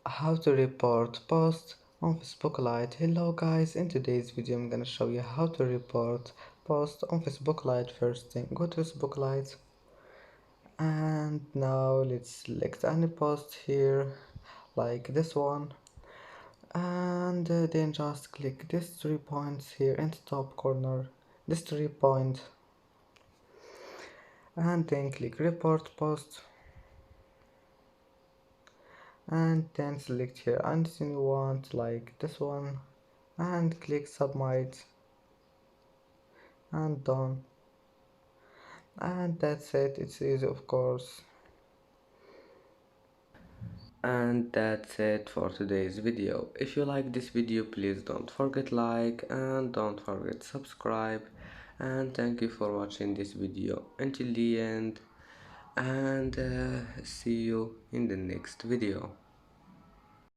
How to report post on Facebook Lite. Hello guys, in today's video I'm gonna show you how to report post on Facebook Lite. First thing, go to Facebook Lite and now let's select any post here like this one, and then just click these 3 points here in the top corner, this 3 point, and then click report post, and then select here anything you want like this one and click submit and done. And that's it, it's easy of course. And that's it for today's video. If you like this video, please don't forget like and don't forget subscribe, and thank you for watching this video until the end, and see you in the next video.